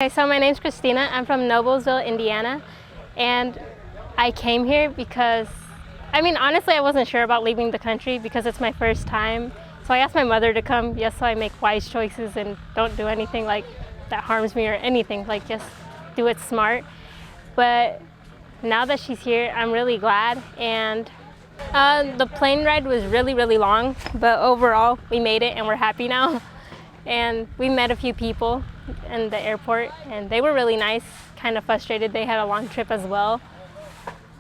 Okay, so my name's Cristina. I'm from Noblesville, Indiana, and I came here because, honestly, I wasn't sure about leaving the country because it's my first time. So I asked my mother to come, so I make wise choices and don't do anything like that harms me or anything, like just do it smart. But now that she's here, I'm really glad. And the plane ride was really, really long, but overall we made it and we're happy now. And we met a few people in the airport and they were really nice, kind of frustrated. They had a long trip as well.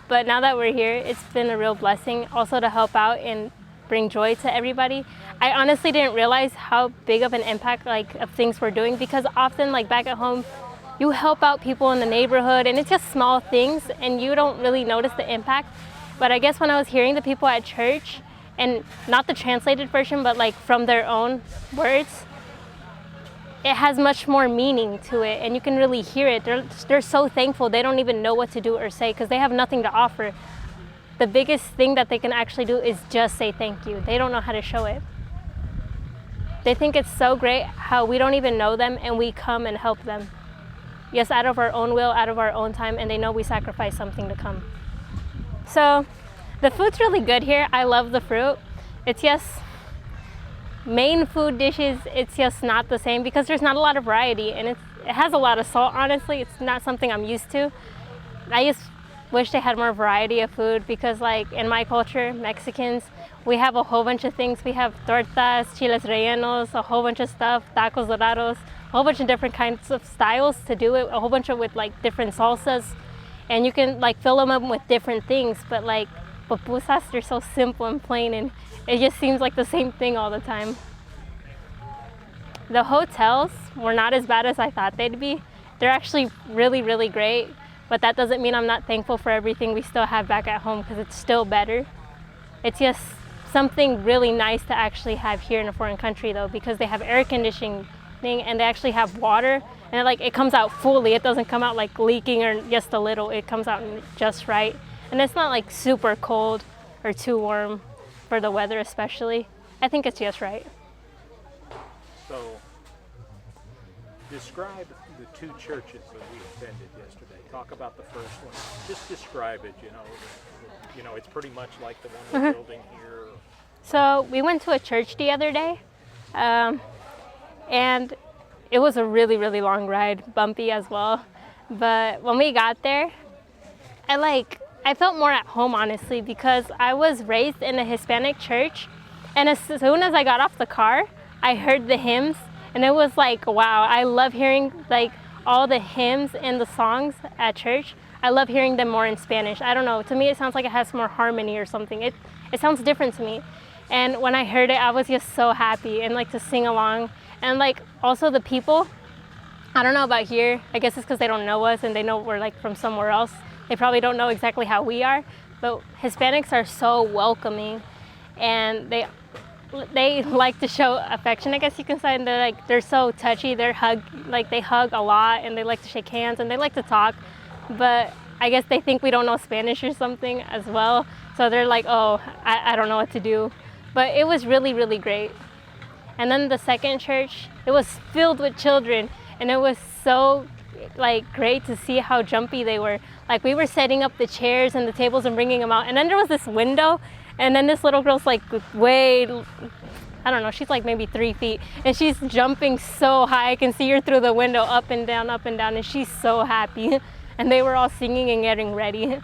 But now that we're here, it's been a real blessing also to help out and bring joy to everybody. I honestly didn't realize how big of an impact of things we're doing, because often back at home, you help out people in the neighborhood and it's just small things and you don't really notice the impact. But I guess when I was hearing the people at church, and not the translated version, but from their own words, it has much more meaning to it and you can really hear it. They're so thankful. They don't even know what to do or say because they have nothing to offer. The biggest thing that they can actually do is just say thank you. They don't know how to show it. They think it's so great how we don't even know them and we come and help them. Yes, out of our own will, out of our own time, and they know we sacrifice something to come. So the food's really good here. I love the fruit. It's just main food dishes, it's just not the same because there's not a lot of variety and it has a lot of salt. Honestly, it's not something I'm used to. I just wish they had more variety of food because in my culture, Mexicans, we have a whole bunch of things. We have tortas, chiles rellenos, a whole bunch of stuff, tacos dorados, a whole bunch of different kinds of styles to do it, a whole bunch of with different salsas, and you can fill them up with different things. But pupusas, they're so simple and plain and it just seems like the same thing all the time. The hotels were not as bad as I thought they'd be. They're actually really, really great, but that doesn't mean I'm not thankful for everything we still have back at home because it's still better. It's just something really nice to actually have here in a foreign country though, because they have air conditioning and they actually have water and it comes out fully. It doesn't come out leaking or just a little. It comes out just right. And it's not super cold or too warm for the weather especially. I think it's just right. So, describe the two churches that we attended yesterday. Talk about the first one. Just describe it, it's pretty much like the one we're building here. So we went to a church the other day, and it was a really, really long ride, bumpy as well. But when we got there, I felt more at home, honestly, because I was raised in a Hispanic church, and as soon as I got off the car, I heard the hymns, and it was wow, I love hearing all the hymns and the songs at church. I love hearing them more in Spanish. I don't know, to me it sounds like it has more harmony or something. It sounds different to me. And when I heard it, I was just so happy and to sing along. And also the people, I don't know about here, I guess it's because they don't know us and they know we're from somewhere else. They probably don't know exactly how we are, but Hispanics are so welcoming and they like to show affection, I guess you can say. And they're so touchy. They hug a lot and they like to shake hands and they like to talk, but I guess they think we don't know Spanish or something as well. So they're oh, I don't know what to do. But it was really, really great. And then the second church, it was filled with children and it was so great to see how jumpy they were. We were setting up the chairs and the tables and bringing them out, and then there was this window, and then this little girl's way, I don't know, she's maybe 3 feet, and she's jumping so high. I can see her through the window, up and down, and she's so happy. And they were all singing and getting ready.